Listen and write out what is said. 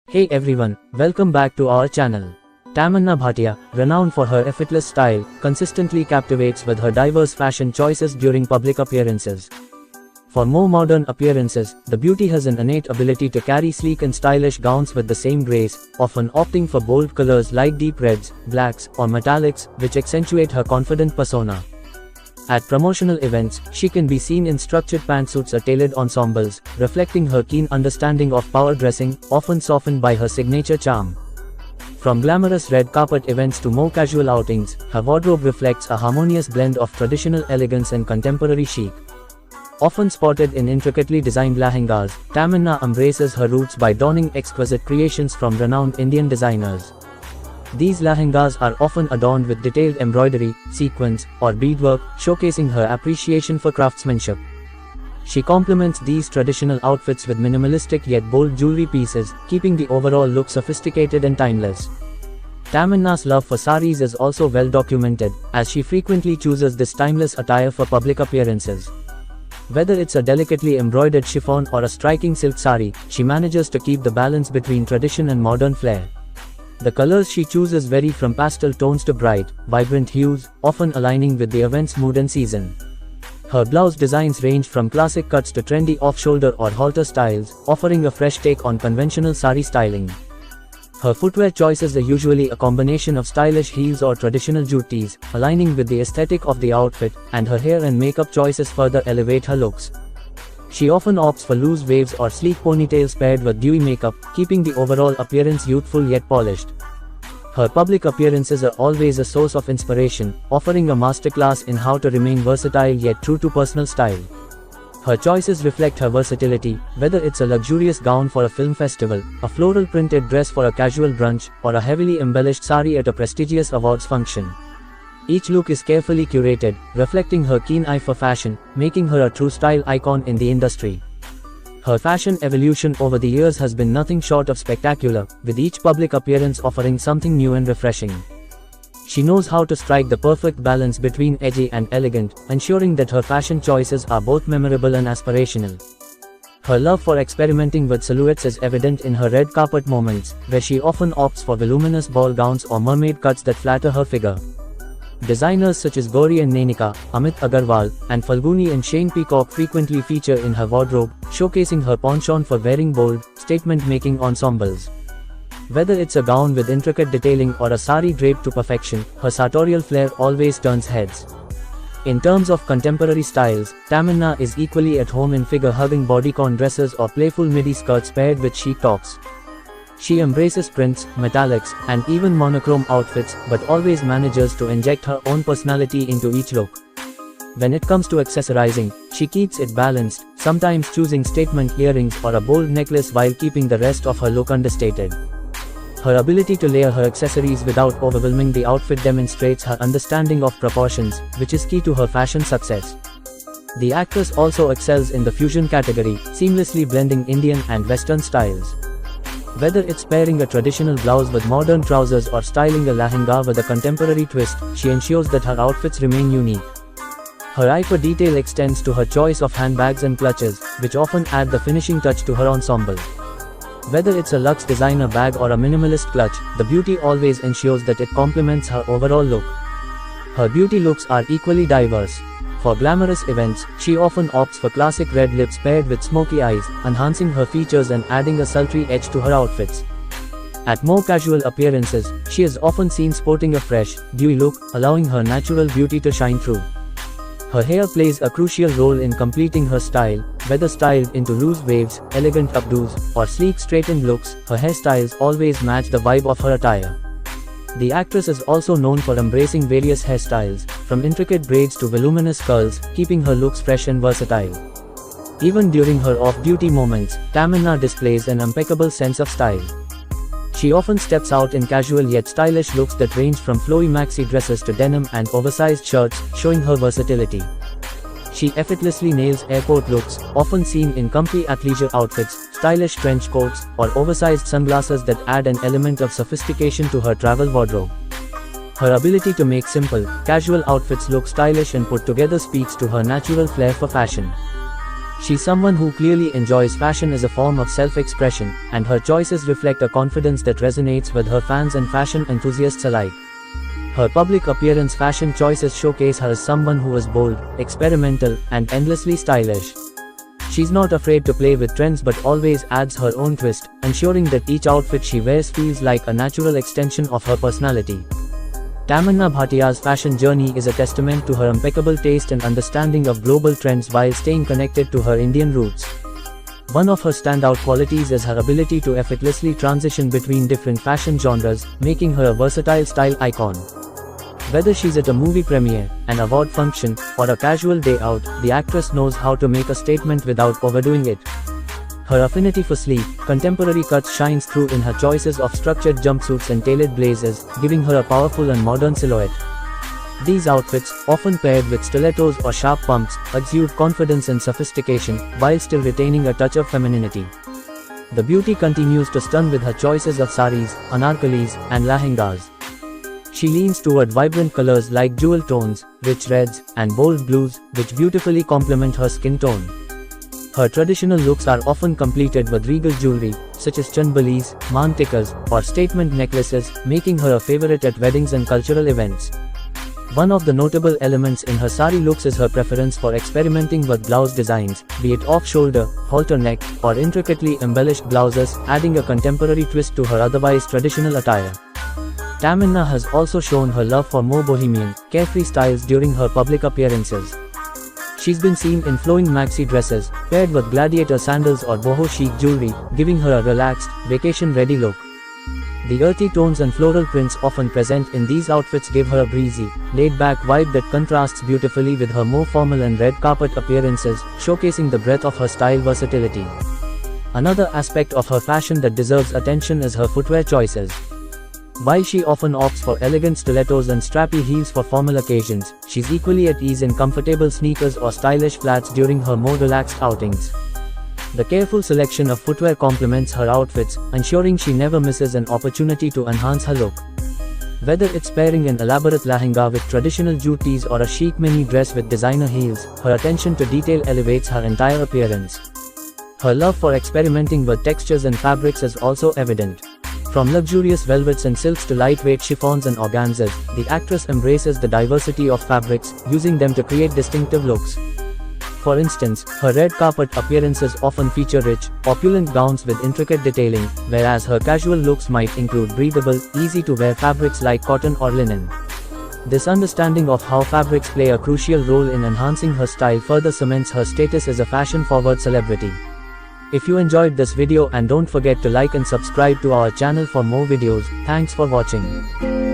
Hey everyone, welcome back to our channel. Tamanna Bhatia, renowned for her effortless style, consistently captivates with her diverse fashion choices during public appearances. For more modern appearances, the beauty has an innate ability to carry sleek and stylish gowns with the same grace, often opting for bold colors like deep reds, blacks, or metallics, which accentuate her confident persona. At promotional events, she can be seen in structured pantsuits or tailored ensembles, reflecting her keen understanding of power dressing, often softened by her signature charm. From glamorous red carpet events to more casual outings, her wardrobe reflects a harmonious blend of traditional elegance and contemporary chic. Often spotted in intricately designed lehengas, Tamanna embraces her roots by donning exquisite creations from renowned Indian designers. These lehengas are often adorned with detailed embroidery, sequins, or beadwork, showcasing her appreciation for craftsmanship. She complements these traditional outfits with minimalistic yet bold jewelry pieces, keeping the overall look sophisticated and timeless. Tamanna's love for saris is also well documented, as she frequently chooses this timeless attire for public appearances. Whether it's a delicately embroidered chiffon or a striking silk sari, she manages to keep the balance between tradition and modern flair. The colors she chooses vary from pastel tones to bright, vibrant hues, often aligning with the event's mood and season. Her blouse designs range from classic cuts to trendy off-shoulder or halter styles, offering a fresh take on conventional sari styling. Her footwear choices are usually a combination of stylish heels or traditional jutis, aligning with the aesthetic of the outfit, and her hair and makeup choices further elevate her looks. She often opts for loose waves or sleek ponytails paired with dewy makeup, keeping the overall appearance youthful yet polished. Her public appearances are always a source of inspiration, offering a masterclass in how to remain versatile yet true to personal style. Her choices reflect her versatility, whether it's a luxurious gown for a film festival, a floral printed dress for a casual brunch, or a heavily embellished sari at a prestigious awards function. Each look is carefully curated, reflecting her keen eye for fashion, making her a true style icon in the industry. Her fashion evolution over the years has been nothing short of spectacular, with each public appearance offering something new and refreshing. She knows how to strike the perfect balance between edgy and elegant, ensuring that her fashion choices are both memorable and aspirational. Her love for experimenting with silhouettes is evident in her red carpet moments, where she often opts for voluminous ball gowns or mermaid cuts that flatter her figure. Designers such as Gauri and Nainika, Amit Agarwal, and Falguni and Shane Peacock frequently feature in her wardrobe, showcasing her penchant for wearing bold, statement-making ensembles. Whether it's a gown with intricate detailing or a sari draped to perfection, her sartorial flair always turns heads. In terms of contemporary styles, Tamanna is equally at home in figure-hugging bodycon dresses or playful midi skirts paired with chic tops. She embraces prints, metallics, and even monochrome outfits, but always manages to inject her own personality into each look. When it comes to accessorizing, she keeps it balanced, sometimes choosing statement earrings or a bold necklace while keeping the rest of her look understated. Her ability to layer her accessories without overwhelming the outfit demonstrates her understanding of proportions, which is key to her fashion success. The actress also excels in the fusion category, seamlessly blending Indian and Western styles. Whether it's pairing a traditional blouse with modern trousers or styling a lehenga with a contemporary twist, she ensures that her outfits remain unique. Her eye for detail extends to her choice of handbags and clutches, which often add the finishing touch to her ensemble. Whether it's a luxe designer bag or a minimalist clutch, the beauty always ensures that it complements her overall look. Her beauty looks are equally diverse. For glamorous events, she often opts for classic red lips paired with smoky eyes, enhancing her features and adding a sultry edge to her outfits. At more casual appearances, she is often seen sporting a fresh, dewy look, allowing her natural beauty to shine through. Her hair plays a crucial role in completing her style, whether styled into loose waves, elegant updos, or sleek straightened looks, her hairstyles always match the vibe of her attire. The actress is also known for embracing various hairstyles, from intricate braids to voluminous curls, keeping her looks fresh and versatile. Even during her off-duty moments, Tamanna displays an impeccable sense of style. She often steps out in casual yet stylish looks that range from flowy maxi dresses to denim and oversized shirts, showing her versatility. She effortlessly nails airport looks, often seen in comfy athleisure outfits, stylish trench coats, or oversized sunglasses that add an element of sophistication to her travel wardrobe. Her ability to make simple, casual outfits look stylish and put together speaks to her natural flair for fashion. She's someone who clearly enjoys fashion as a form of self-expression, and her choices reflect a confidence that resonates with her fans and fashion enthusiasts alike. Her public appearance fashion choices showcase her as someone who is bold, experimental, and endlessly stylish. She's not afraid to play with trends but always adds her own twist, ensuring that each outfit she wears feels like a natural extension of her personality. Tamanna's Bhatia's fashion journey is a testament to her impeccable taste and understanding of global trends while staying connected to her Indian roots. One of her standout qualities is her ability to effortlessly transition between different fashion genres, making her a versatile style icon. Whether she's at a movie premiere, an award function, or a casual day out, the actress knows how to make a statement without overdoing it. Her affinity for sleek, contemporary cuts shines through in her choices of structured jumpsuits and tailored blazers, giving her a powerful and modern silhouette. These outfits, often paired with stilettos or sharp pumps, exude confidence and sophistication, while still retaining a touch of femininity. The beauty continues to stun with her choices of saris, anarkalis, and lehengas. She leans toward vibrant colors like jewel tones, rich reds, and bold blues, which beautifully complement her skin tone. Her traditional looks are often completed with regal jewelry, such as chanbalis, mantikas, or statement necklaces, making her a favorite at weddings and cultural events. One of the notable elements in her sari looks is her preference for experimenting with blouse designs, be it off-shoulder, halter neck, or intricately embellished blouses, adding a contemporary twist to her otherwise traditional attire. Tamanna has also shown her love for more bohemian, carefree styles during her public appearances. She's been seen in flowing maxi dresses, paired with gladiator sandals or boho chic jewelry, giving her a relaxed, vacation-ready look. The earthy tones and floral prints often present in these outfits give her a breezy, laid-back vibe that contrasts beautifully with her more formal and red carpet appearances, showcasing the breadth of her style versatility. Another aspect of her fashion that deserves attention is her footwear choices. While she often opts for elegant stilettos and strappy heels for formal occasions, she's equally at ease in comfortable sneakers or stylish flats during her more relaxed outings. The careful selection of footwear complements her outfits, ensuring she never misses an opportunity to enhance her look. Whether it's pairing an elaborate lehenga with traditional jute tees or a chic mini dress with designer heels, her attention to detail elevates her entire appearance. Her love for experimenting with textures and fabrics is also evident. From luxurious velvets and silks to lightweight chiffons and organzas, the actress embraces the diversity of fabrics, using them to create distinctive looks. For instance, her red carpet appearances often feature rich, opulent gowns with intricate detailing, whereas her casual looks might include breathable, easy-to-wear fabrics like cotton or linen. This understanding of how fabrics play a crucial role in enhancing her style further cements her status as a fashion-forward celebrity. If you enjoyed this video, and don't forget to like and subscribe to our channel for more videos. Thanks for watching.